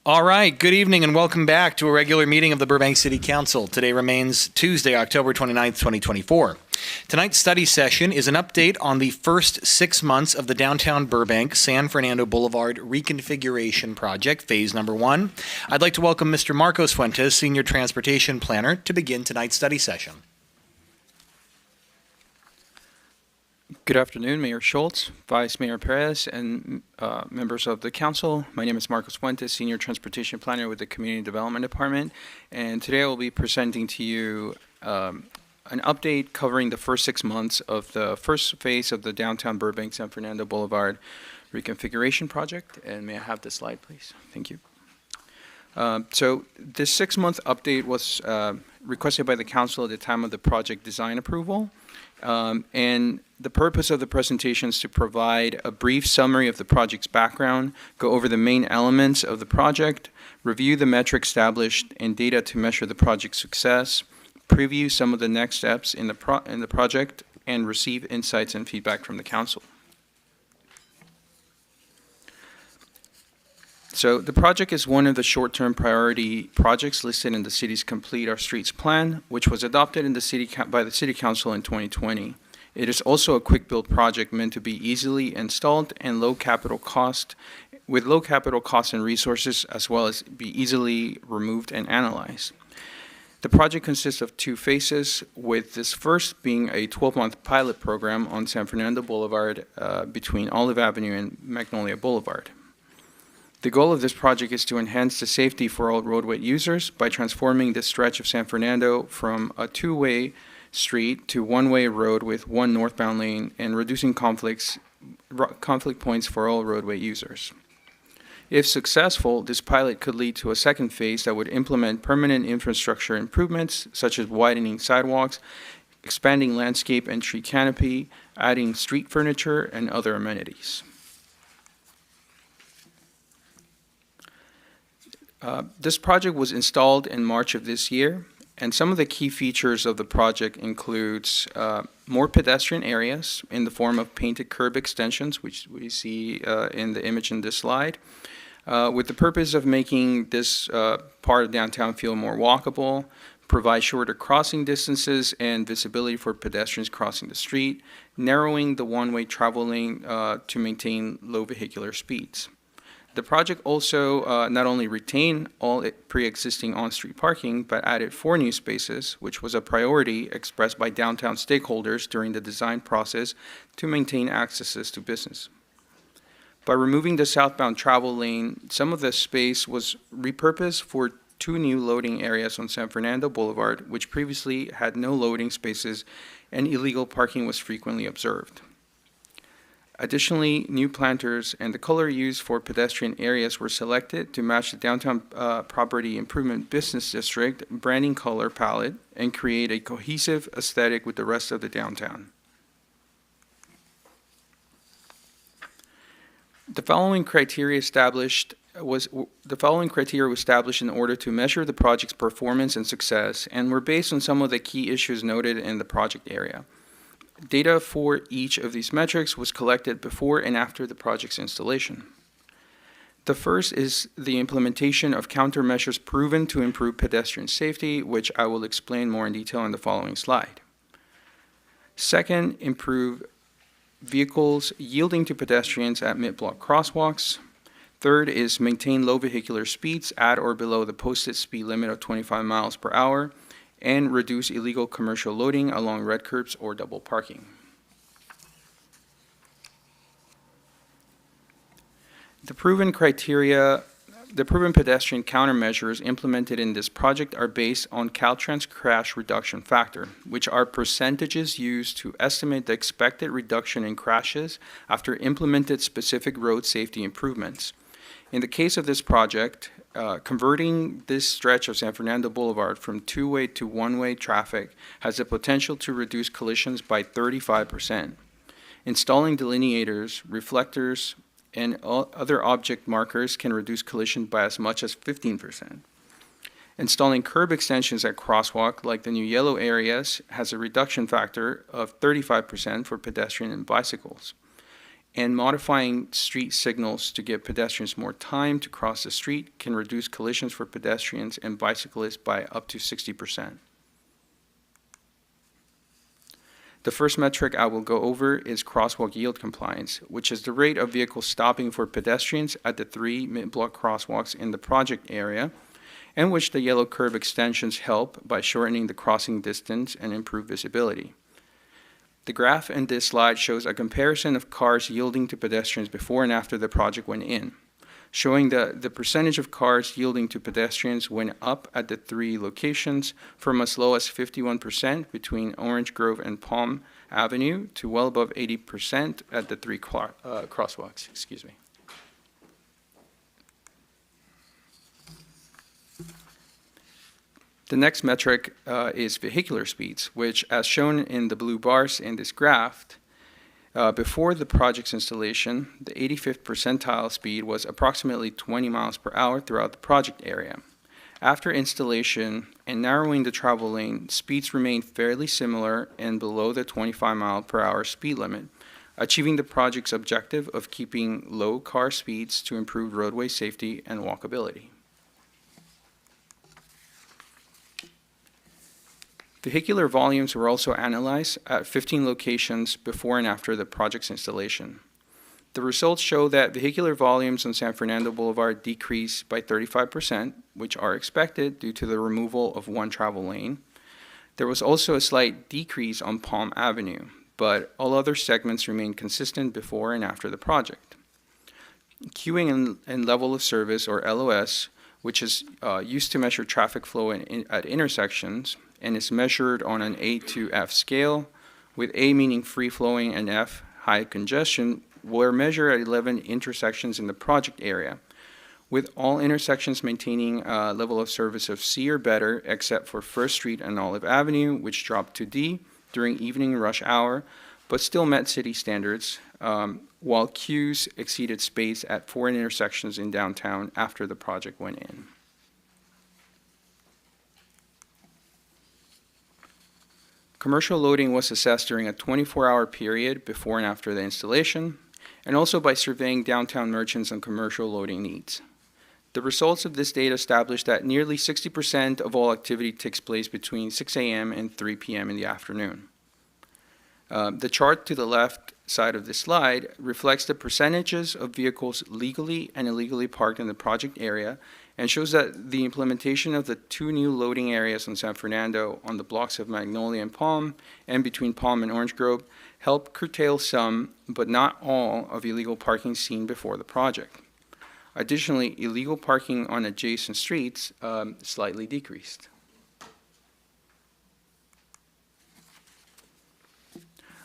All right, good evening and welcome back to a regular meeting of the Burbank City Council. Today remains Tuesday, October 29th, 2024. Tonight's study session is an update on the first 6 months of the downtown Burbank San Fernando Boulevard reconfiguration project, phase number 1. I'd like to welcome Mr. Marcos Fuentes, Senior Transportation Planner, to begin tonight's study session. Good afternoon, Mayor Schultz, Vice Mayor Perez, and members of the council. My name is Marcos Fuentes, Senior Transportation Planner with the Community Development Department, and today I will be presenting to you an update covering the first 6 months of the first phase of the downtown Burbank San Fernando Boulevard reconfiguration project. And may I have the slide, please? Thank you. So this 6-month update was requested by the council at the time of the project design approval. And the purpose of the presentation is to provide a brief summary of the project's background, go over the main elements of the project, review the metrics established and data to measure the project's success, preview some of the next steps in the project, and receive insights and feedback from the council. So the project is one of the short-term priority projects listed in the city's Complete Our Streets plan, which was adopted in by the City Council in 2020. It is also a quick-build project meant to be easily installed and with low capital cost and resources, as well as be easily removed and analyzed. The project consists of 2 phases, with this first being a 12-month pilot program on San Fernando Boulevard between Olive Avenue and Magnolia Boulevard. The goal of this project is to enhance the safety for all roadway users by transforming this stretch of San Fernando from a 2-way street to 1-way road with 1 northbound lane and reducing conflict points for all roadway users. If successful, this pilot could lead to a second phase that would implement permanent infrastructure improvements such as widening sidewalks, expanding landscape and tree canopy, adding street furniture, and other amenities. This project was installed in March of this year, and some of the key features of the project includes more pedestrian areas in the form of painted curb extensions, which we see in the image in this slide, with the purpose of making this part of downtown feel more walkable, provide shorter crossing distances and visibility for pedestrians crossing the street, narrowing the one-way travel lane to maintain low vehicular speeds. The project also not only retained all pre-existing on-street parking, but added 4 new spaces, which was a priority expressed by downtown stakeholders during the design process to maintain accesses to business. By removing the southbound travel lane, some of the space was repurposed for 2 new loading areas on San Fernando Boulevard, which previously had no loading spaces and illegal parking was frequently observed. Additionally, new planters and the color used for pedestrian areas were selected to match the downtown property improvement business district branding color palette and create a cohesive aesthetic with the rest of the downtown. The following criteria was established in order to measure the project's performance and success, and were based on some of the key issues noted in the project area. Data for each of these metrics was collected before and after the project's installation. The first is the implementation of countermeasures proven to improve pedestrian safety, which I will explain more in detail in the following slide. Second, improve vehicles yielding to pedestrians at mid-block crosswalks. Third is maintain low vehicular speeds at or below the posted speed limit of 25 miles per hour. And reduce illegal commercial loading along red curbs or double parking. The proven pedestrian countermeasures implemented in this project are based on Caltrans crash reduction factor, which are percentages used to estimate the expected reduction in crashes after implemented specific road safety improvements. In the case of this project, converting this stretch of San Fernando Boulevard from 2-way to 1-way traffic has the potential to reduce collisions by 35%. Installing delineators, reflectors, and other object markers can reduce collision by as much as 15%. Installing curb extensions at crosswalk, like the new yellow areas, has a reduction factor of 35% for pedestrian and bicycles. and modifying street signals to give pedestrians more time to cross the street can reduce collisions for pedestrians and bicyclists by up to 60%. The first metric I will go over is crosswalk yield compliance, which is the rate of vehicles stopping for pedestrians at the 3 mid-block crosswalks in the project area, and which the yellow curve extensions help by shortening the crossing distance and improve visibility. The graph in this slide shows a comparison of cars yielding to pedestrians before and after the project went in, showing the percentage of cars yielding to pedestrians went up at the 3 locations from as low as 51% between Orange Grove and Palm Avenue to well above 80% at the 3 crosswalks. Excuse me. The next metric is vehicular speeds, which, as shown in the blue bars in this graph, before the project's installation, the 85th percentile speed was approximately 20 miles per hour throughout the project area. After installation and narrowing the travel lane, speeds remained fairly similar and below the 25 mile per hour speed limit, achieving the project's objective of keeping low car speeds to improve roadway safety and walkability. Vehicular volumes were also analyzed at 15 locations before and after the project's installation. The results show that vehicular volumes on San Fernando Boulevard decreased by 35%, which are expected due to the removal of one travel lane. There was also a slight decrease on Palm Avenue, but all other segments remained consistent before and after the project. Queuing and level of service, or LOS, which is used to measure traffic flow at intersections, and is measured on an A to F scale, with A meaning free-flowing and F high congestion, were measured at 11 intersections in the project area, with all intersections maintaining a level of service of C or better, except for First Street and Olive Avenue, which dropped to D during evening rush hour, but still met city standards, while queues exceeded space at 4 intersections in downtown after the project went in. Commercial loading was assessed during a 24-hour period before and after the installation, and also by surveying downtown merchants and commercial loading needs. The results of this data established that nearly 60% of all activity takes place between 6 a.m. and 3 p.m. in the afternoon. The chart to the left side of this slide reflects the percentages of vehicles legally and illegally parked in the project area, and shows that the implementation of the 2 new loading areas in San Fernando on the blocks of Magnolia and Palm, and between Palm and Orange Grove, helped curtail some, but not all, of illegal parking seen before the project. Additionally, illegal parking on adjacent streets slightly decreased.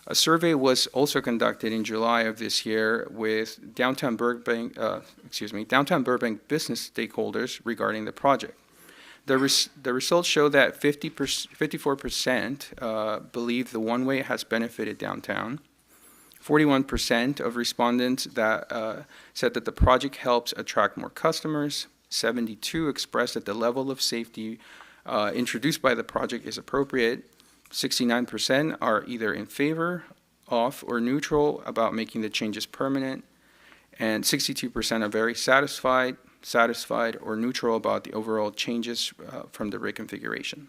A survey was also conducted in July of this year with downtown Burbank business stakeholders regarding the project. The results show that 54% believe the one-way has benefited downtown. 41% of respondents that said that the project helps attract more customers. 72% expressed that the level of safety introduced by the project is appropriate. 69% are either in favor, off, or neutral about making the changes permanent, and 62% are very satisfied, or neutral about the overall changes from the reconfiguration.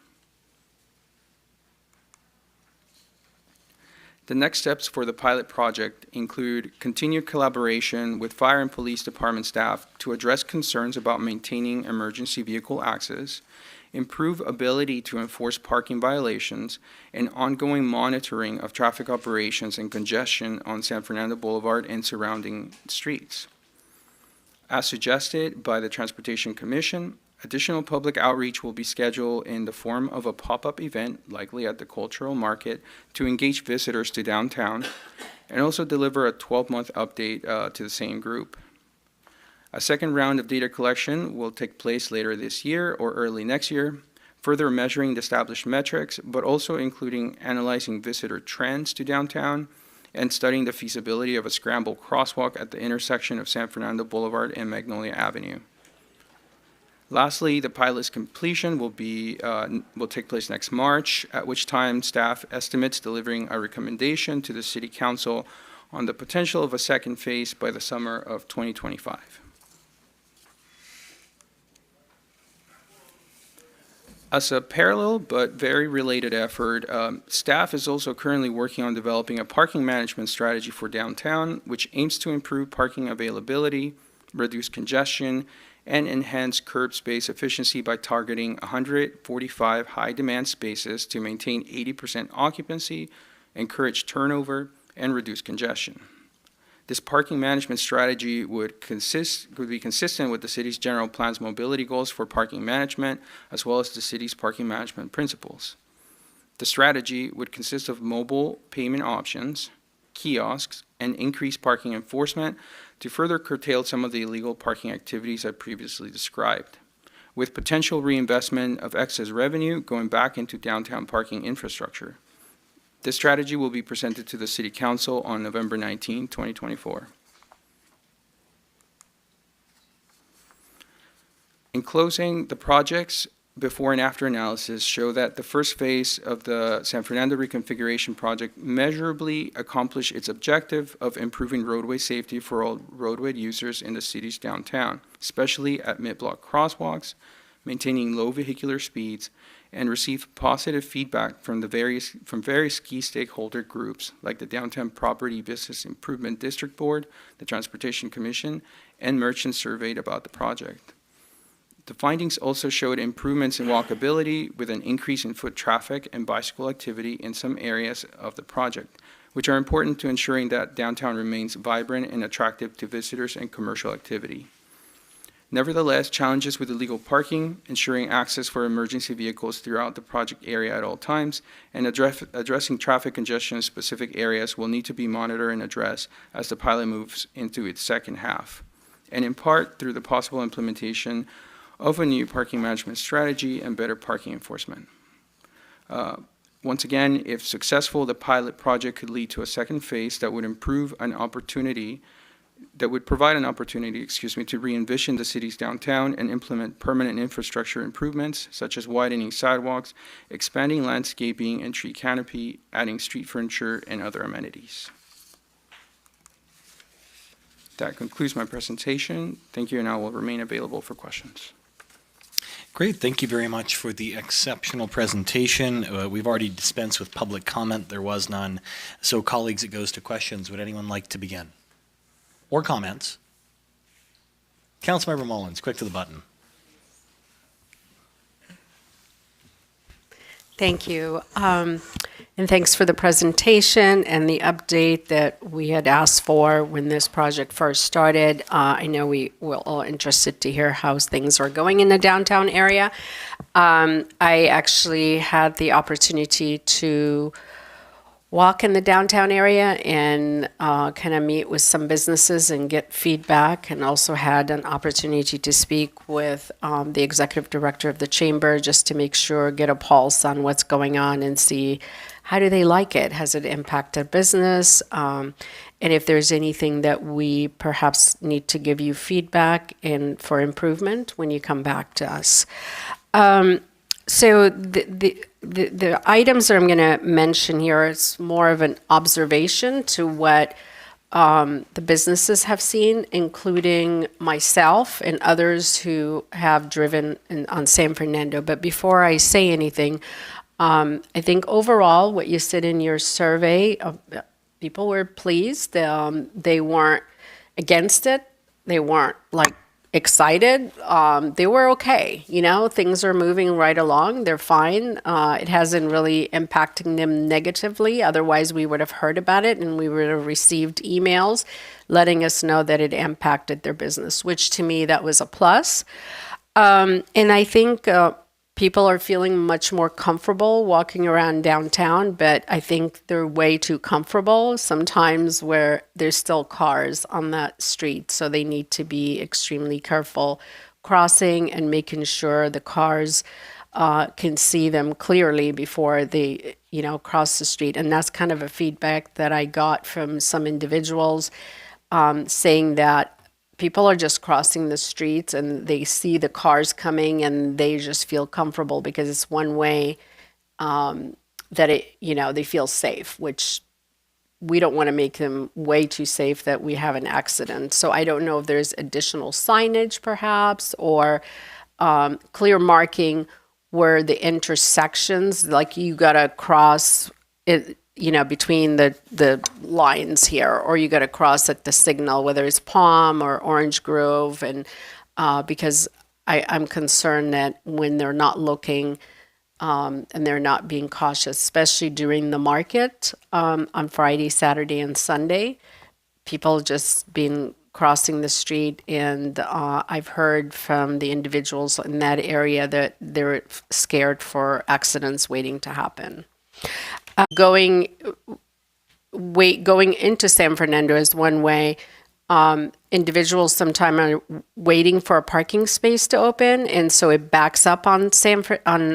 The next steps for the pilot project include continued collaboration with fire and police department staff to address concerns about maintaining emergency vehicle access, improve ability to enforce parking violations, and ongoing monitoring of traffic operations and congestion on San Fernando Boulevard and surrounding streets. As suggested by the Transportation Commission, additional public outreach will be scheduled in the form of a pop-up event, likely at the Cultural Market, to engage visitors to downtown, and also deliver a 12-month update to the same group. A second round of data collection will take place later this year or early next year, further measuring the established metrics, but also including analyzing visitor trends to downtown and studying the feasibility of a scramble crosswalk at the intersection of San Fernando Boulevard and Magnolia Avenue. Lastly, the pilot's completion will take place next March, at which time staff estimates delivering a recommendation to the City Council on the potential of a second phase by the summer of 2025. As a parallel but very related effort, staff is also currently working on developing a parking management strategy for downtown, which aims to improve parking availability, reduce congestion, and enhance curb space efficiency by targeting 145 high-demand spaces to maintain 80% occupancy, encourage turnover, and reduce congestion. This parking management strategy would be consistent with the city's general plan's mobility goals for parking management, as well as the city's parking management principles. The strategy would consist of mobile payment options, kiosks, and increased parking enforcement to further curtail some of the illegal parking activities I previously described, with potential reinvestment of excess revenue going back into downtown parking infrastructure. This strategy will be presented to the City Council on November 19, 2024. In closing, the projects before and after analysis show that the first phase of the San Fernando reconfiguration project measurably accomplished its objective of improving roadway safety for all roadway users in the city's downtown, especially at mid-block crosswalks, maintaining low vehicular speeds, and received positive feedback from various key stakeholder groups like the Downtown Property Business Improvement District Board, the Transportation Commission, and merchants surveyed about the project. The findings also showed improvements in walkability with an increase in foot traffic and bicycle activity in some areas of the project, which are important to ensuring that downtown remains vibrant and attractive to visitors and commercial activity. Nevertheless, challenges with illegal parking, ensuring access for emergency vehicles throughout the project area at all times, and addressing traffic congestion in specific areas will need to be monitored and addressed as the pilot moves into its second half, and in part through the possible implementation of a new parking management strategy and better parking enforcement. Once again, if successful, the pilot project could lead to a second phase that would provide an opportunity, to re-envision the city's downtown and implement permanent infrastructure improvements, such as widening sidewalks, expanding landscaping and tree canopy, adding street furniture, and other amenities. That concludes my presentation. Thank you, and I will remain available for questions. Great. Thank you very much for the exceptional presentation. We've already dispensed with public comment. There was none. So, colleagues, it goes to questions. Would anyone like to begin? Or comments? Councilmember Mullins, quick to the button. Thank you. And thanks for the presentation and the update that we had asked for when this project first started. I know we were all interested to hear how things are going in the downtown area. I actually had the opportunity to walk in the downtown area and kind of meet with some businesses and get feedback, and also had an opportunity to speak with the executive director of the chamber just to make sure, get a pulse on what's going on and see how do they like it? Has it impacted business? And if there's anything that we perhaps need to give you feedback and for improvement when you come back to us. So the items that I'm going to mention here is more of an observation to what the businesses have seen, including myself and others who have driven on San Fernando. But before I say anything, I think overall what you said in your survey, people were pleased. They weren't against it. They weren't like excited. They were okay. You know, things are moving right along. They're fine. It hasn't really impacted them negatively. Otherwise, we would have heard about it and we would have received emails letting us know that it impacted their business, which to me, that was a plus. And I think people are feeling much more comfortable walking around downtown, but I think they're way too comfortable sometimes where there's still cars on that street. So they need to be extremely careful crossing and making sure the cars can see them clearly before they, cross the street. And that's kind of a feedback that I got from some individuals saying that people are just crossing the streets and they see the cars coming and they just feel comfortable because it's one way that they feel safe, which we don't want to make them way too safe that we have an accident. So I don't know if there's additional signage perhaps, or clear marking where the intersections, like you got to cross it, between the lines here, or you got to cross at the signal, whether it's Palm or Orange Grove. And because I'm concerned that when they're not looking, and they're not being cautious, especially during the market on Friday, Saturday, and Sunday. People just been crossing the street, and I've heard from the individuals in that area that they're scared for accidents waiting to happen. Going into San Fernando is one way. Individuals sometimes are waiting for a parking space to open, and so it backs up on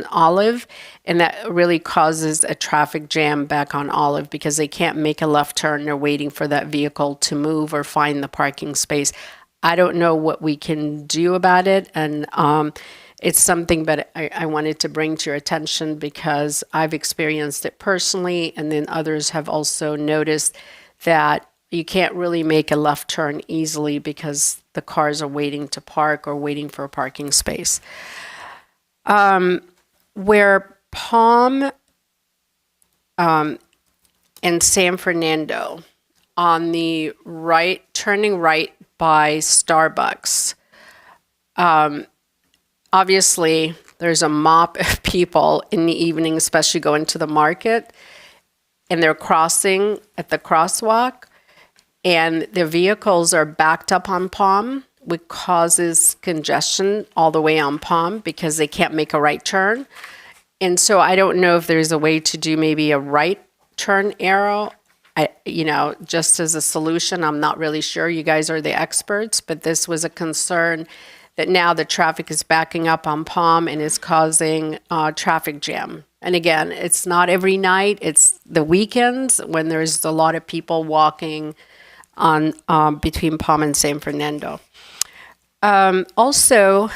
Olive, and that really causes a traffic jam back on Olive because they can't make a left turn. They're waiting for that vehicle to move or find the parking space. I don't know what we can do about it, and it's something that I wanted to bring to your attention because I've experienced it personally, and then others have also noticed that you can't really make a left turn easily because the cars are waiting to park or waiting for a parking space. Where Palm and San Fernando, on the right, turning right by Starbucks, obviously there's a mop of people in the evening, especially going to the market, and they're crossing at the crosswalk, and their vehicles are backed up on Palm, which causes congestion all the way on Palm because they can't make a right turn. And so I don't know if there's a way to do maybe a right turn arrow, just as a solution. I'm not really sure. You guys are the experts, but this was a concern that now the traffic is backing up on Palm and is causing traffic jam. And again, it's not every night. It's the weekends when there's a lot of people walking on between Palm and San Fernando. Also,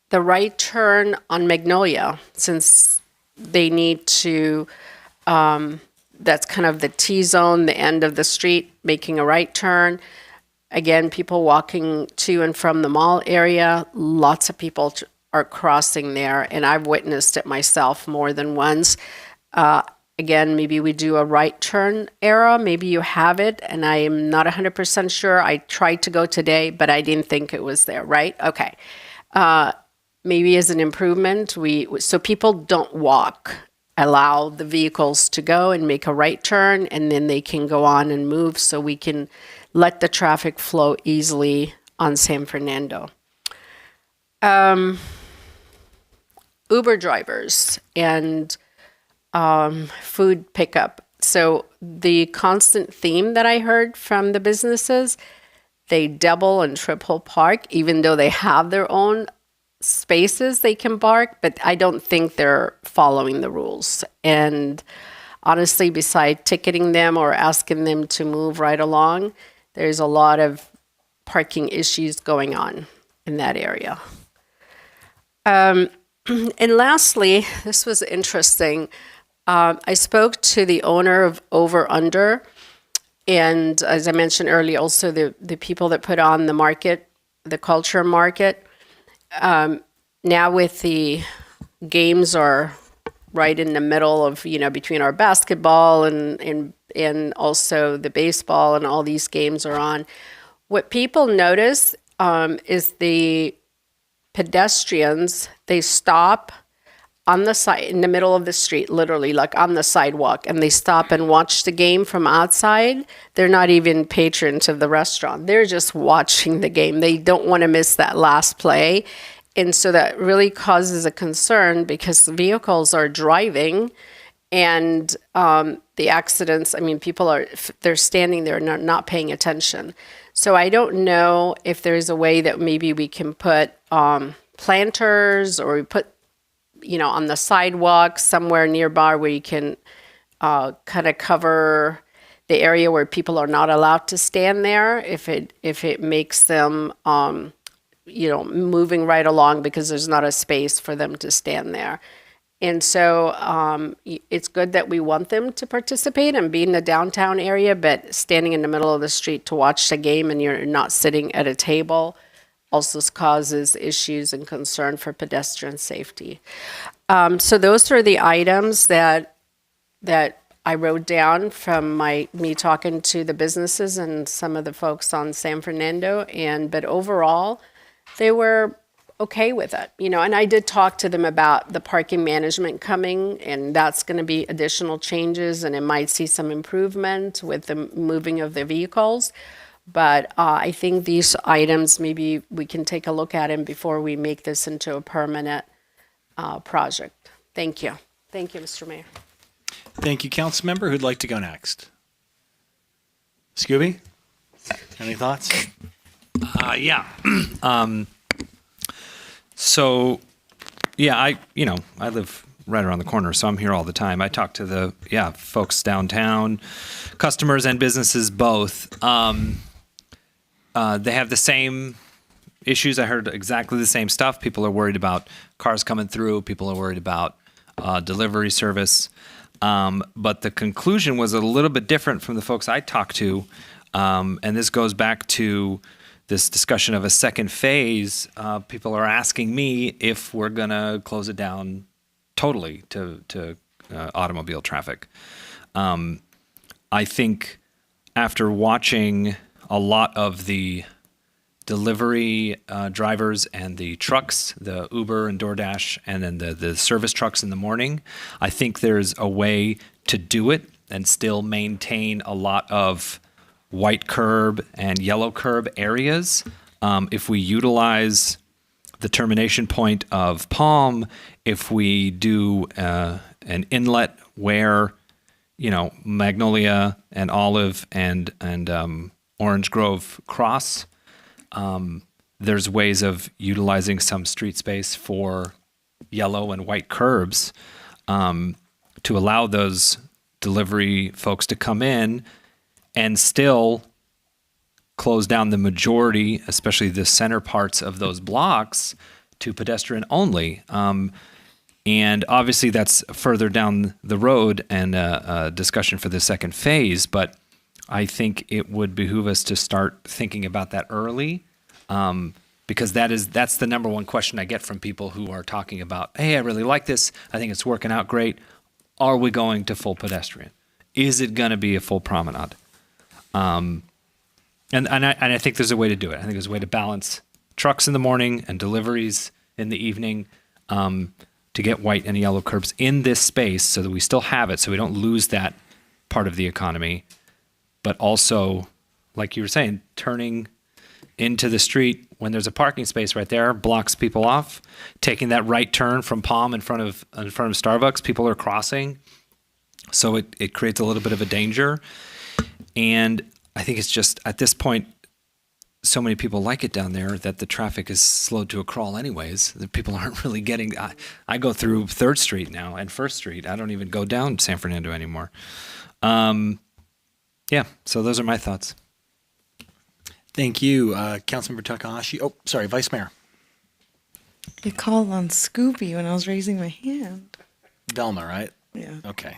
the right turn on Magnolia, since they need to, that's kind of the T-zone, the end of the street, making a right turn. Again, people walking to and from the mall area, lots of people are crossing there, and I've witnessed it myself more than once. Again, maybe we do a right turn arrow. Maybe you have it, and I am not 100% sure. I tried to go today, but I didn't think it was there, right? Okay. Maybe as an improvement, so people don't walk. Allow the vehicles to go and make a right turn, and then they can go on and move so we can let the traffic flow easily on San Fernando. Uber drivers and food pickup. So the constant theme that I heard from the businesses, they double and triple park, even though they have their own spaces they can park, but I don't think they're following the rules. And honestly, beside ticketing them or asking them to move right along, there's a lot of parking issues going on in that area. And lastly, this was interesting. I spoke to the owner of Over Under, and as I mentioned earlier, also the people that put on the market, the culture market. Now with the games are right in the middle of, between our basketball and also the baseball, and all these games are on. What people notice is the pedestrians, they stop on the side, in the middle of the street, literally like on the sidewalk, and they stop and watch the game from outside. They're not even patrons of the restaurant. They're just watching the game. They don't want to miss that last play. And so that really causes a concern because the vehicles are driving, and the accidents, people they're standing there not paying attention. So I don't know if there's a way that maybe we can put planters, or we put, on the sidewalk somewhere nearby where you can kind of cover the area where people are not allowed to stand there if it makes them, moving right along because there's not a space for them to stand there. And so it's good that we want them to participate and be in the downtown area, but standing in the middle of the street to watch the game and you're not sitting at a table also causes issues and concern for pedestrian safety. So those are the items that I wrote down from me talking to the businesses and some of the folks on San Fernando. But overall, they were okay with it, and I did talk to them about the parking management coming, and that's going to be additional changes, and it might see some improvement with the moving of the vehicles. But I think these items, maybe we can take a look at them before we make this into a permanent project. Thank you. Thank you, Mr. Mayor. Thank you, council member. Who'd like to go next? Scooby? Any thoughts? Yeah. So, yeah, I live right around the corner, so I'm here all the time. I talk to the folks downtown, customers and businesses both. They have the same issues. I heard exactly the same stuff. People are worried about cars coming through. People are worried about delivery service. But the conclusion was a little bit different from the folks I talked to. And this goes back to this discussion of a second phase. People are asking me if we're going to close it down totally to automobile traffic. I think after watching a lot of the delivery drivers and the trucks, the Uber and DoorDash, and then the service trucks in the morning, I think there's a way to do it and still maintain a lot of white curb and yellow curb areas. If we utilize the termination point of Palm, if we do an inlet where, Magnolia and Olive and Orange Grove cross, there's ways of utilizing some street space for yellow and white curbs to allow those delivery folks to come in and still close down the majority, especially the center parts of those blocks, to pedestrian only. And obviously that's further down the road and a discussion for the second phase, but I think it would behoove us to start thinking about that early, because that's the number one question I get from people who are talking about, hey, I really like this. I think it's working out great. Are we going to full pedestrian? Is it going to be a full promenade? And I think there's a way to do it. I think there's a way to balance trucks in the morning and deliveries in the evening, to get white and yellow curbs in this space so that we still have it, so we don't lose that part of the economy. But also, like you were saying, turning into the street when there's a parking space right there blocks people off. Taking that right turn from Palm in front of Starbucks, people are crossing, so it creates a little bit of a danger. And I think it's just at this point, so many people like it down there that the traffic is slowed to a crawl anyways. The people aren't really getting. I go through 3rd Street now and 1st Street. I don't even go down San Fernando anymore. Yeah, so those are my thoughts. Thank you, Councilmember Takahashi. Oh, sorry, Vice Mayor. You called on Scooby when I was raising my hand. Velma, right? Yeah. Okay.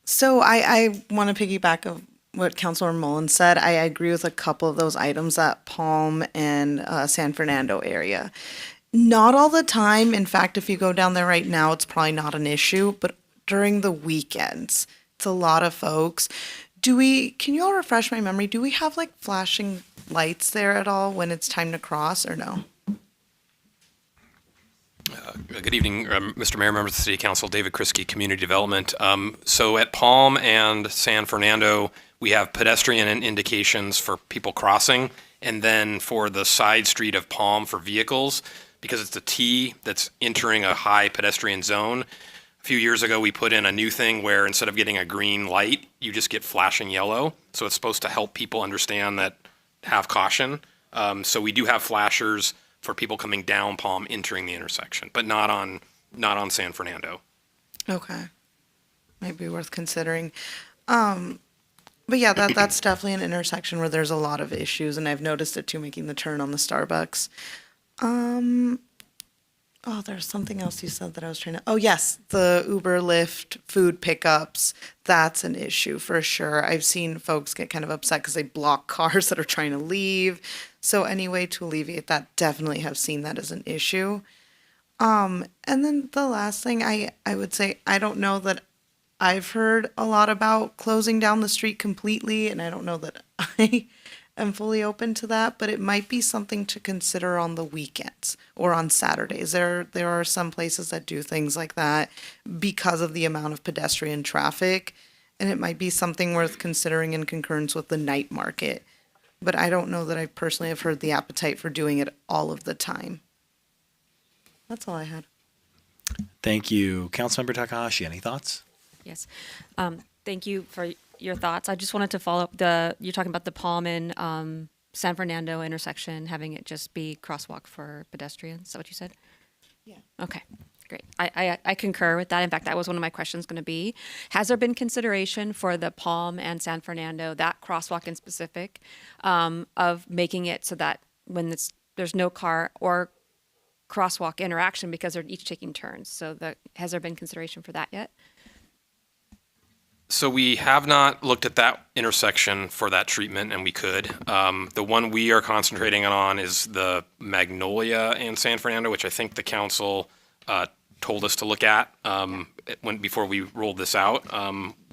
So I want to piggyback of what Councilor Mullen said. I agree with a couple of those items at Palm and San Fernando area. Not all the time. In fact, if you go down there right now, it's probably not an issue. But during the weekends, it's a lot of folks. Can you all refresh my memory? Do we have like flashing lights there at all when it's time to cross, or no? Good evening, Mr. Mayor, members of the City Council, David Kriske, Community Development. So at Palm and San Fernando, we have pedestrian indications for people crossing, and then for the side street of Palm for vehicles, because it's a T that's entering a high pedestrian zone. A few years ago, we put in a new thing where instead of getting a green light, you just get flashing yellow. So it's supposed to help people understand that, have caution. So we do have flashers for people coming down Palm entering the intersection, but not on San Fernando. Okay. Might be worth considering. But yeah, that's definitely an intersection where there's a lot of issues, and I've noticed it too, making the turn on the Starbucks. Oh, there's something else you said that I was trying to. Oh, yes, the Uber, Lyft, food pickups. That's an issue for sure. I've seen folks get kind of upset because they block cars that are trying to leave. So any way to alleviate that, definitely have seen that as an issue. And then the last thing I would say, I don't know that I've heard a lot about closing down the street completely, and I don't know that I am fully open to that, but it might be something to consider on the weekends or on Saturdays. There are some places that do things like that because of the amount of pedestrian traffic, and it might be something worth considering in concurrence with the night market. But I don't know that I personally have heard the appetite for doing it all of the time. That's all I had. Thank you. Councilmember Takahashi, any thoughts? Yes. Thank you for your thoughts. I just wanted to follow up you're talking about the Palm and San Fernando intersection, having it just be crosswalk for pedestrians. Is that what you said? Yeah. Okay, great. I concur with that. In fact, that was one of my questions going to be. Has there been consideration for the Palm and San Fernando, that crosswalk in specific, of making it so that when there's no car or crosswalk interaction because they're each taking turns? So has there been consideration for that yet? So we have not looked at that intersection for that treatment, and we could. The one we are concentrating on is the Magnolia and San Fernando, which I think the council told us to look at before we rolled this out.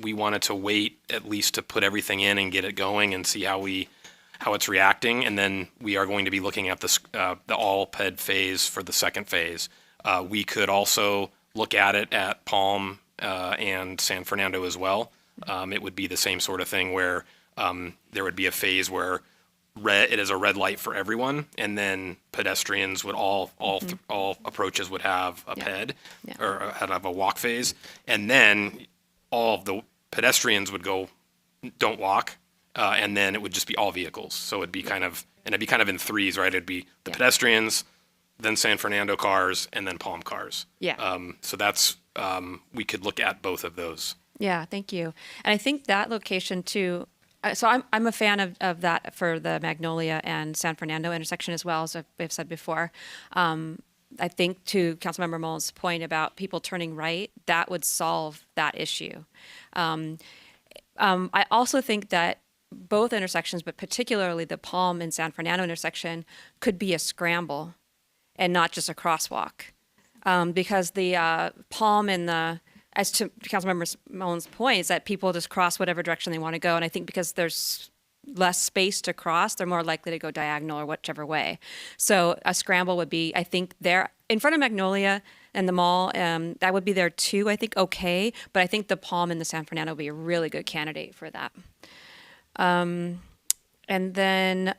We wanted to wait at least to put everything in and get it going and see how it's reacting, and then we are going to be looking at the all ped phase for the second phase. We could also look at it at Palm and San Fernando as well. It would be the same sort of thing where there would be a phase where it is a red light for everyone, and then pedestrians would all approaches would have a ped or have a walk phase, and then all of the pedestrians would go don't walk, and then it would just be all vehicles. So it'd be kind of in threes, right? It'd be the pedestrians, then San Fernando cars, and then Palm cars. Yeah. So that's we could look at both of those. Yeah, thank you. And I think that location too. So I'm a fan of that for the Magnolia and San Fernando intersection as well, as I've said before. I think to Councilmember Mullen's point about people turning right, that would solve that issue. I also think that both intersections, but particularly the Palm and San Fernando intersection, could be a scramble and not just a crosswalk. Because the Palm and as to Councilmember Mullen's point, is that people just cross whatever direction they want to go. And I think because there's less space to cross, they're more likely to go diagonal or whichever way. So a scramble would be, I think, there in front of Magnolia and the mall, that would be there too, I think, okay. But I think the Palm and the San Fernando would be a really good candidate for that. And then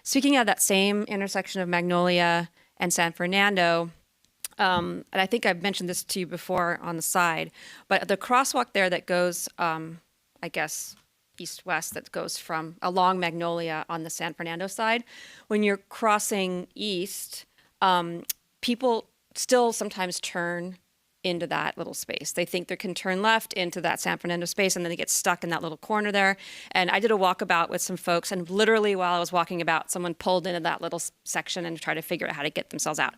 speaking of that same intersection of Magnolia and San Fernando, and I think I've mentioned this to you before on the side, but the crosswalk there that goes, I guess, east-west, that goes from along Magnolia on the San Fernando side, when you're crossing east, people still sometimes turn into that little space. They think they can turn left into that San Fernando space, and then they get stuck in that little corner there. And I did a walkabout with some folks, and literally while I was walking about, someone pulled into that little section and tried to figure out how to get themselves out.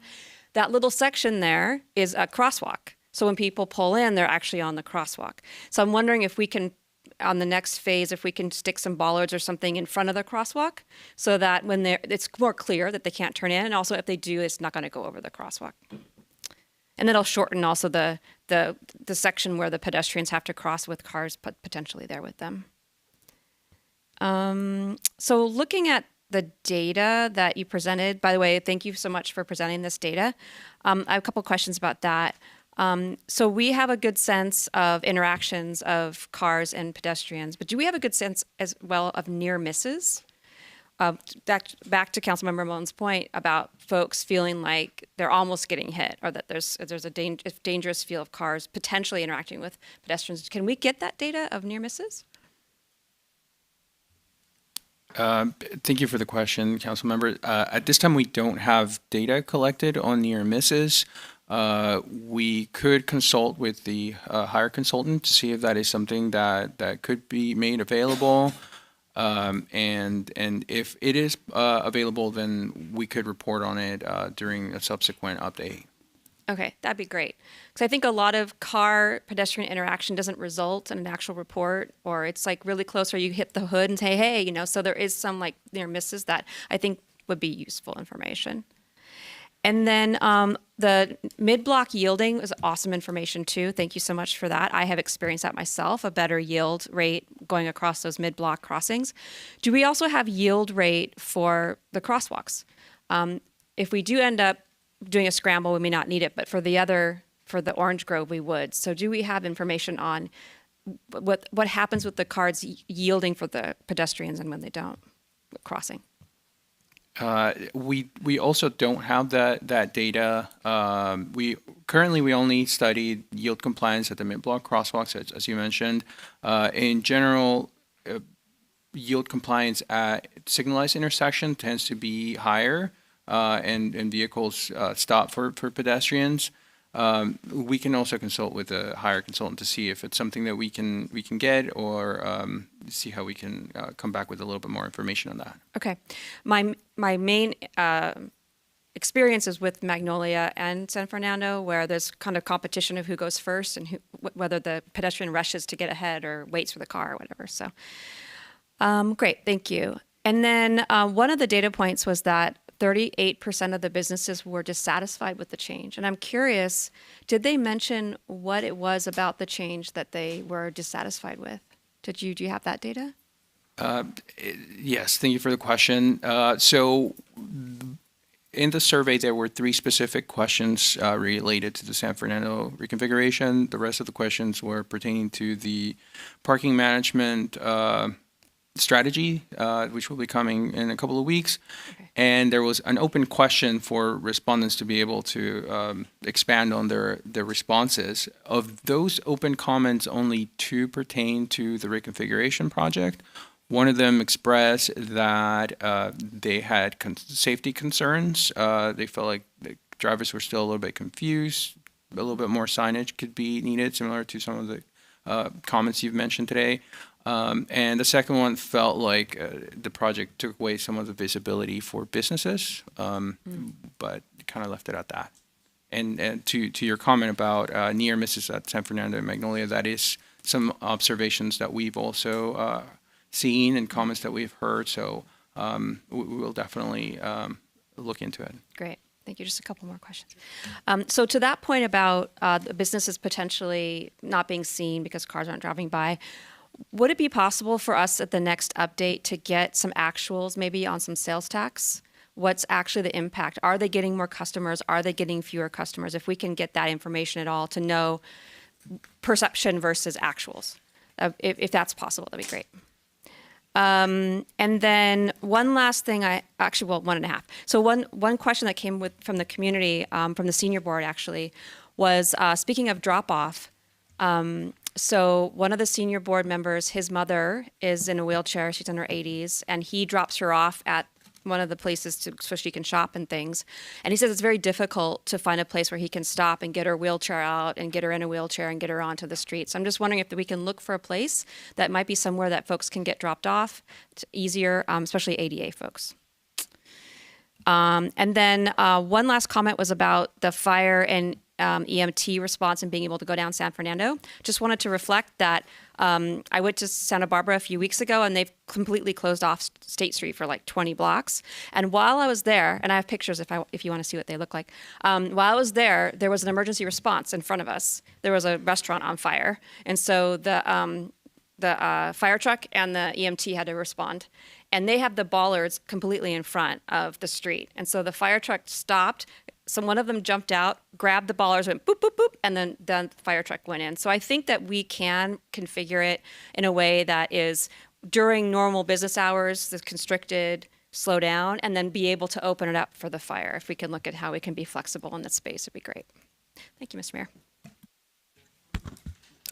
That little section there is a crosswalk. So when people pull in, they're actually on the crosswalk. So I'm wondering if we can, on the next phase, if we can stick some bollards or something in front of the crosswalk so that when it's more clear that they can't turn in. And also if they do, it's not going to go over the crosswalk. And it'll shorten also the section where the pedestrians have to cross with cars potentially there with them. So looking at the data that you presented, by the way, thank you so much for presenting this data. I have a couple questions about that. So we have a good sense of interactions of cars and pedestrians, but do we have a good sense as well of near misses? Back to Councilmember Mullen's point about folks feeling like they're almost getting hit, or that there's a dangerous feel of cars potentially interacting with pedestrians. Can we get that data of near misses? Thank you for the question, Councilmember. At this time, we don't have data collected on near misses. We could consult with the hire consultant to see if that is something that could be made available. And if it is available, then we could report on it during a subsequent update. Okay, that'd be great. Because I think a lot of car pedestrian interaction doesn't result in an actual report, or it's like really close where you hit the hood and say, hey, you know, so there is some like near misses that I think would be useful information. And then the mid-block yielding is awesome information too. Thank you so much for that. I have experienced that myself, a better yield rate going across those mid-block crossings. Do we also have yield rate for the crosswalks? If we do end up doing a scramble, we may not need it, but for the Orange Grove, we would. So do we have information on what happens with the cars yielding for the pedestrians and when they don't crossing? We also don't have that data. We only studied yield compliance at the mid-block crosswalks, as you mentioned. In general, yield compliance at signalized intersection tends to be higher, and vehicles stop for pedestrians. We can also consult with a higher consultant to see if it's something that we can get, or see how we can come back with a little bit more information on that. Okay. My main experience is with Magnolia and San Fernando, where there's kind of competition of who goes first and whether the pedestrian rushes to get ahead or waits for the car or whatever. So great, thank you. And then one of the data points was that 38% of the businesses were dissatisfied with the change. And I'm curious, did they mention what it was about the change that they were dissatisfied with? Do you have that data? Yes, thank you for the question. So in the survey, there were 3 specific questions related to the San Fernando reconfiguration. The rest of the questions were pertaining to the parking management strategy, which will be coming in a couple of weeks. Okay. And there was an open question for respondents to be able to expand on their responses. Of those open comments, only 2 pertain to the reconfiguration project. One of them expressed that they had safety concerns. They felt like the drivers were still a little bit confused. A little bit more signage could be needed, similar to some of the comments you've mentioned today. And the second one felt like the project took away some of the visibility for businesses, but kind of left it at that. And to your comment about near misses at San Fernando and Magnolia, that is some observations that we've also seen and comments that we've heard. So we will definitely look into it. Great. Thank you. Just a couple more questions. So to that point about the businesses potentially not being seen because cars aren't driving by, would it be possible for us at the next update to get some actuals, maybe on some sales tax? What's actually the impact? Are they getting more customers? Are they getting fewer customers? If we can get that information at all to know perception versus actuals, if that's possible, that'd be great. And then one last thing, one and a half. So one question that came from the community, from the senior board actually, was speaking of drop-off. So one of the senior board members, his mother is in a wheelchair. She's in her 80s, and he drops her off at one of the places so she can shop and things. And he says it's very difficult to find a place where he can stop and get her wheelchair out and get her in a wheelchair and get her onto the street. So I'm just wondering if we can look for a place that might be somewhere that folks can get dropped off. It's easier, especially ADA folks. And then one last comment was about the fire and EMT response and being able to go down San Fernando. Just wanted to reflect that I went to Santa Barbara a few weeks ago, and they've completely closed off State Street for like 20 blocks. And while I was there, and I have pictures if you want to see what they look like, while I was there was an emergency response in front of us. There was a restaurant on fire, and so the fire truck and the EMT had to respond. And they have the bollards completely in front of the street. And so the fire truck stopped. So one of them jumped out, grabbed the bollards, went boop, boop, boop, and then the fire truck went in. So I think that we can configure it in a way that is during normal business hours, the constricted, slow down, and then be able to open it up for the fire. If we can look at how we can be flexible in that space, it'd be great. Thank you, Mr. Mayor.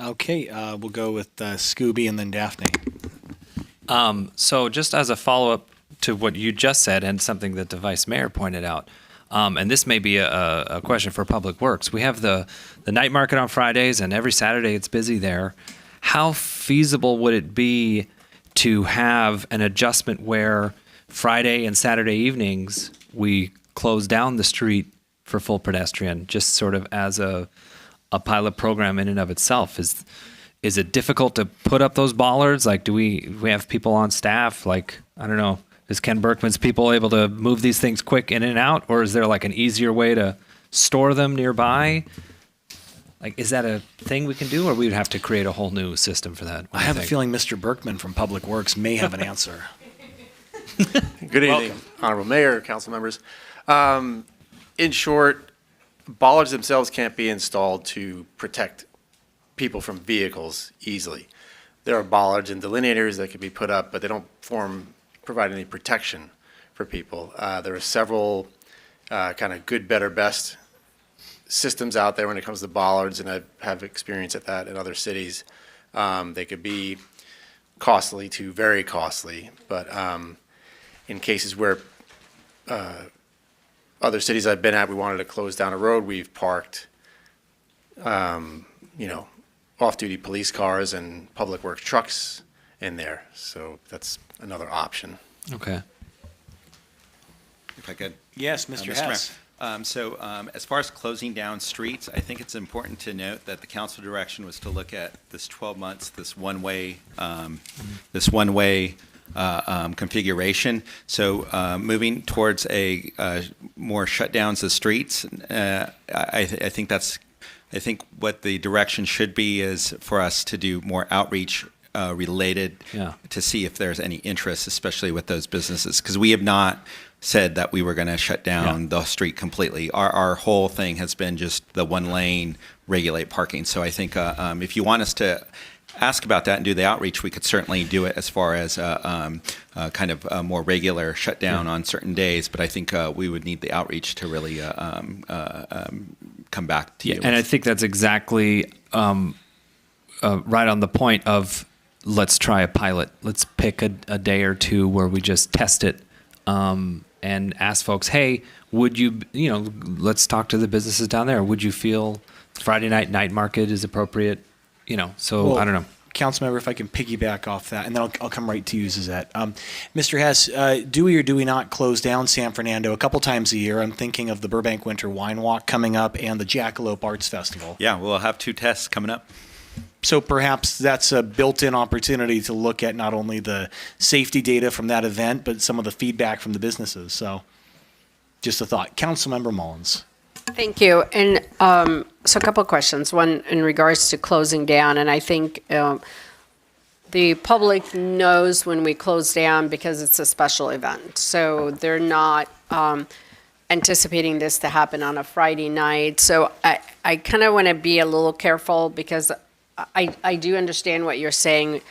Okay, we'll go with Scooby and then Daphne. So just as a follow-up to what you just said and something that the vice mayor pointed out, and this may be a question for Public Works. We have the night market on Fridays, and every Saturday it's busy there. How feasible would it be to have an adjustment where Friday and Saturday evenings we close down the street for full pedestrian, just sort of as a pilot program in and of itself. Is it difficult to put up those bollards? Like, do we have people on staff? Like, I don't know, is Ken Berkman's people able to move these things quick in and out? Or is there like an easier way to store them nearby? Like, is that a thing we can do, or we would have to create a whole new system for that? I have a feeling Mr. Berkman from Public Works may have an answer. Good evening, Honorable Mayor, council members. In short, bollards themselves can't be installed to protect people from vehicles easily. There are bollards and delineators that can be put up, but they don't provide any protection for people. There are several kind of good, better, best systems out there when it comes to bollards, and I have experience at that in other cities. They could be costly to very costly, but in cases where other cities I've been at, we wanted to close down a road, we've parked, off-duty police cars and public works trucks in there. So that's another option. Okay. If I could. Yes, Mr. Hess. So as far as closing down streets, I think it's important to note that the council direction was to look at this 12 months, this one-way configuration. So moving towards a more shutdowns of streets, I think what the direction should be is for us to do more outreach related to see if there's any interest, especially with those businesses, because we have not said that we were going to shut down the street completely. Our whole thing has been just the one lane, regulate parking. So I think if you want us to ask about that and do the outreach, we could certainly do it as far as kind of a more regular shutdown on certain days. But I think we would need the outreach to really come back to you. And I think that's exactly right on the point of let's try a pilot. Let's pick a day or two where we just test it and ask folks, hey, would you, let's talk to the businesses down there. Would you feel Friday night market is appropriate? So I don't know. Councilmember, if I can piggyback off that, and then I'll come right to you, Zuzette. Mr. Hess, do we or do we not close down San Fernando a couple times a year? I'm thinking of the Burbank Winter Wine Walk coming up and the Jackalope Arts Festival. Yeah, we'll have 2 tests coming up. So perhaps that's a built-in opportunity to look at not only the safety data from that event, but some of the feedback from the businesses. So just a thought. Councilmember Mullins. Thank you. And so a couple of questions. One in regards to closing down, and I think the public knows when we close down because it's a special event. So they're not anticipating this to happen on a Friday night. So I kind of want to be a little careful because I do understand what you're saying.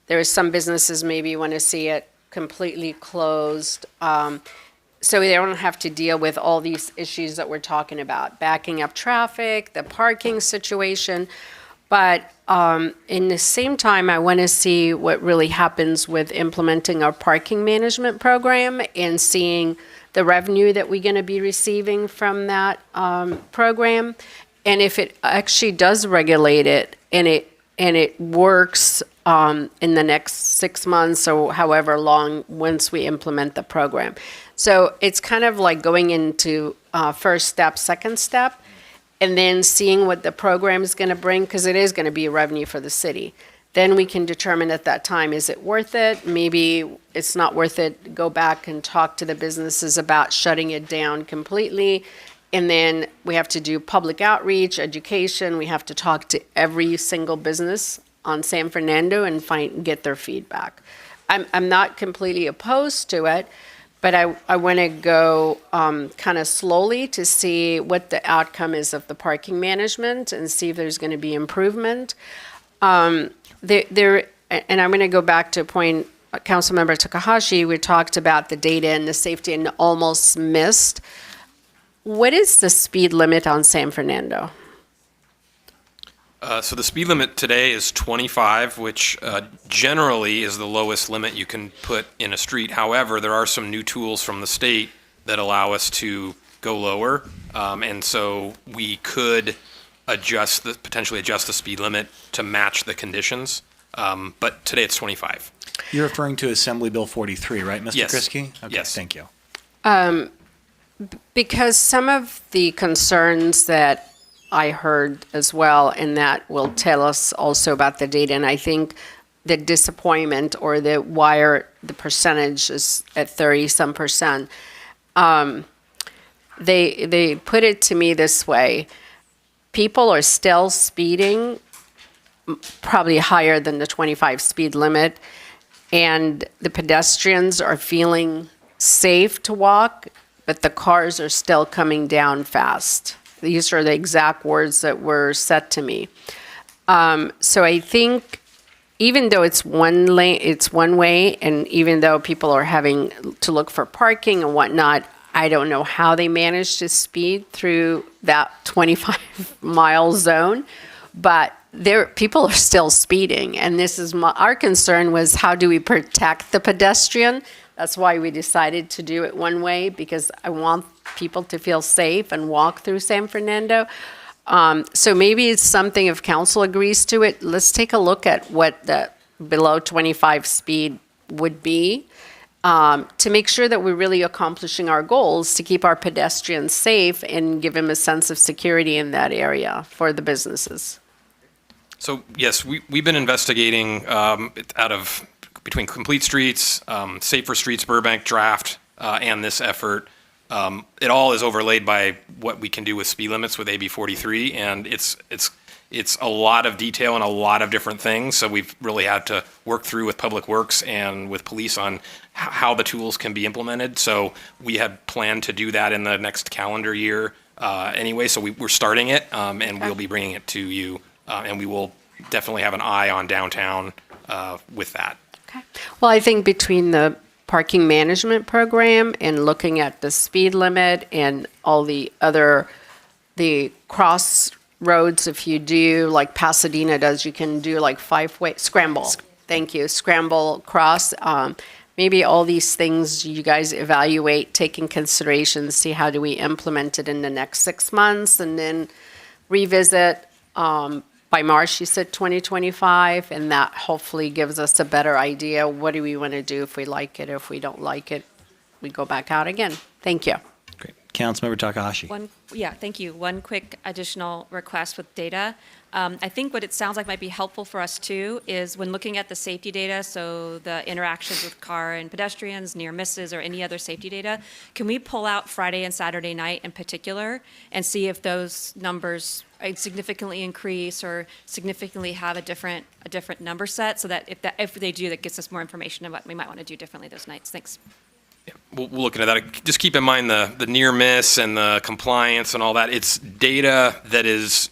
There are some businesses maybe want to see it completely closed. So they don't have to deal with all these issues that we're talking about, backing up traffic, the parking situation. But in the same time, I want to see what really happens with implementing our parking management program and seeing the revenue that we're going to be receiving from that program. And if it actually does regulate it and it works in the next 6 months or however long once we implement the program. So it's kind of like going into first step, second step, and then seeing what the program is going to bring, because it is going to be a revenue for the city. Then we can determine at that time, is it worth it? Maybe it's not worth it. Go back and talk to the businesses about shutting it down completely. And then we have to do public outreach, education. We have to talk to every single business on San Fernando and get their feedback. I'm not completely opposed to it, but I want to go kind of slowly to see what the outcome is of the parking management and see if there's going to be improvement. And I'm going to go back to a point, Councilmember Takahashi, we talked about the data and the safety and almost missed. What is the speed limit on San Fernando? So the speed limit today is 25, which generally is the lowest limit you can put in a street. However, there are some new tools from the state that allow us to go lower. And so we could potentially adjust the speed limit to match the conditions. But today it's 25. You're referring to Assembly Bill 43, right, Mr. Yes. Kriske? Okay, Yes. thank you. Because some of the concerns that I heard as well, and that will tell us also about the data, and I think the disappointment or the the percentage is at 30-some percent. They put it to me this way: people are still speeding, probably higher than the 25 speed limit, and the pedestrians are feeling safe to walk, but the cars are still coming down fast. These are the exact words that were said to me. So I think even though it's one lane, it's one way, and even though people are having to look for parking and whatnot, I don't know how they manage to speed through that 25-mile zone, but people are still speeding. And this is our concern was, how do we protect the pedestrian? That's why we decided to do it one way, because I want people to feel safe and walk through San Fernando. So maybe it's something, if council agrees to it, let's take a look at what the below 25 speed would be, to make sure that we're really accomplishing our goals to keep our pedestrians safe and give them a sense of security in that area for the businesses. So yes, we've been investigating between Complete Streets, Safer Streets, Burbank draft, and this effort. It all is overlaid by what we can do with speed limits with AB 43, and it's a lot of detail and a lot of different things. So we've really had to work through with Public Works and with police on how the tools can be implemented. So we had planned to do that in the next calendar year anyway. So we're starting it, and we'll be bringing it to you, and we will definitely have an eye on downtown with that. Okay. Well, I think between the parking management program and looking at the speed limit and all the crossroads, if you do like Pasadena does, you can do like 5-way scramble. Thank you. Scramble cross. Maybe all these things you guys evaluate, take in consideration, see how do we implement it in the next 6 months, and then revisit by March, you said 2025, and that hopefully gives us a better idea. What do we want to do if we like it? If we don't like it, we go back out again. Thank you. Great. Councilmember Takahashi. Thank you. One quick additional request with data. I think what it sounds like might be helpful for us too is when looking at the safety data, so the interactions with car and pedestrians, near misses, or any other safety data, can we pull out Friday and Saturday night in particular and see if those numbers significantly increase or significantly have a different number set, so that if they do, that gives us more information on what we might want to do differently those nights. Thanks. Yeah, we'll look into that. Just keep in mind the near miss and the compliance and all that. It's data that is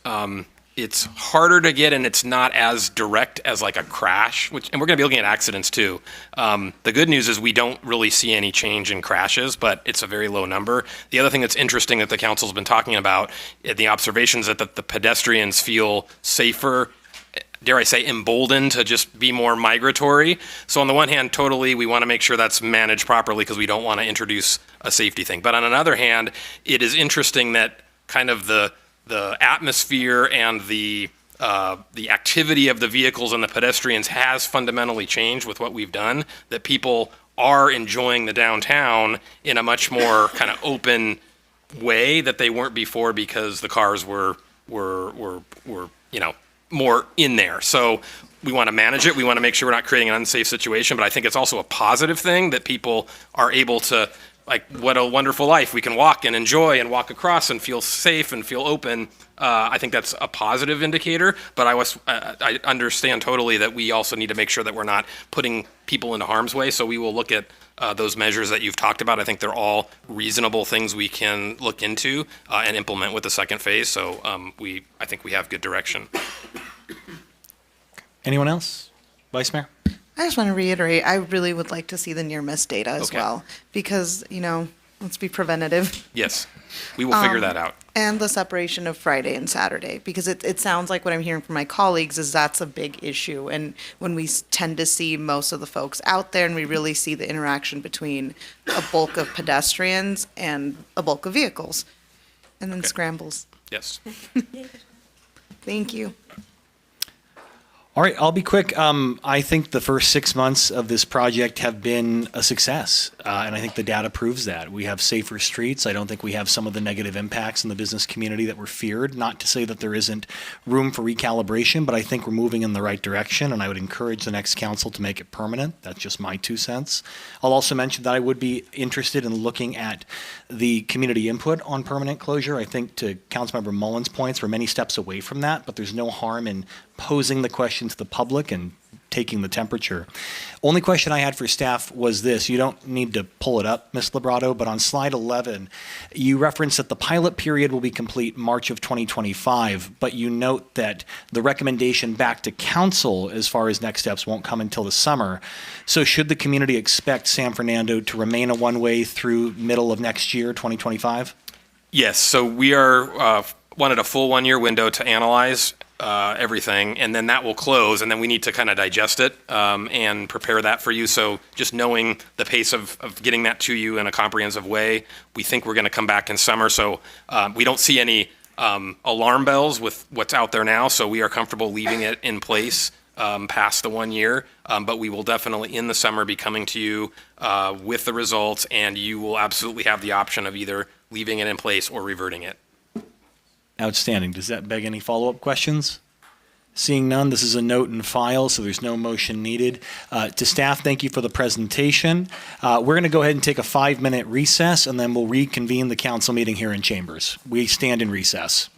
it's harder to get, and it's not as direct as like a crash. And we're going to be looking at accidents too. The good news is we don't really see any change in crashes, but it's a very low number. The other thing that's interesting that the council's been talking about, the observations that the pedestrians feel safer, dare I say, emboldened to just be more migratory. So on the one hand, totally, we want to make sure that's managed properly because we don't want to introduce a safety thing. But on another hand, it is interesting that kind of the atmosphere and the activity of the vehicles and the pedestrians has fundamentally changed with what we've done, that people are enjoying the downtown in a much more kind of open way that they weren't before because the cars were more in there. So we want to manage it. We want to make sure we're not creating an unsafe situation, but I think it's also a positive thing that people are able to, like, what a wonderful life. We can walk and enjoy and walk across and feel safe and feel open. I think that's a positive indicator, but I understand totally that we also need to make sure that we're not putting people into harm's way. So we will look at those measures that you've talked about. I think they're all reasonable things we can look into and implement with the second phase. So I think we have good direction. Anyone else? Vice Mayor? I just want to reiterate, I really would like to see the near miss data as Okay. well, because, let's be preventative. Yes, we will figure that out. And the separation of Friday and Saturday, because it sounds like what I'm hearing from my colleagues is that's a big issue. And when we tend to see most of the folks out there and we really see the interaction between a bulk of pedestrians and a bulk of vehicles, and then Okay. scrambles. Yes. Thank you. All right, I'll be quick. I think the first 6 months of this project have been a success, and I think the data proves that. We have safer streets. I don't think we have some of the negative impacts in the business community that were feared. Not to say that there isn't room for recalibration, but I think we're moving in the right direction, and I would encourage the next council to make it permanent. That's just my 2 cents. I'll also mention that I would be interested in looking at the community input on permanent closure. I think to Councilmember Mullen's points, we're many steps away from that, but there's no harm in posing the question to the public and taking the temperature. Only question I had for staff was this. You don't need to pull it up, Ms. Librato, but on slide 11, you reference that the pilot period will be complete March of 2025, but you note that the recommendation back to council as far as next steps won't come until the summer. So should the community expect San Fernando to remain a one-way through middle of next year, 2025? Yes, so we are wanted a full 1 year window to analyze everything, and then that will close, and then we need to kind of digest it and prepare that for you. So just knowing the pace of getting that to you in a comprehensive way, we think we're going to come back in summer. So we don't see any alarm bells with what's out there now, so we are comfortable leaving it in place past the 1 year, but we will definitely in the summer be coming to you with the results, and you will absolutely have the option of either leaving it in place or reverting it. Outstanding. Does that beg any follow-up questions? Seeing none, this is a note and file, so there's no motion needed. To staff, thank you for the presentation. We're going to go ahead and take a 5-minute recess, and then we'll reconvene the council meeting here in chambers. We stand in recess.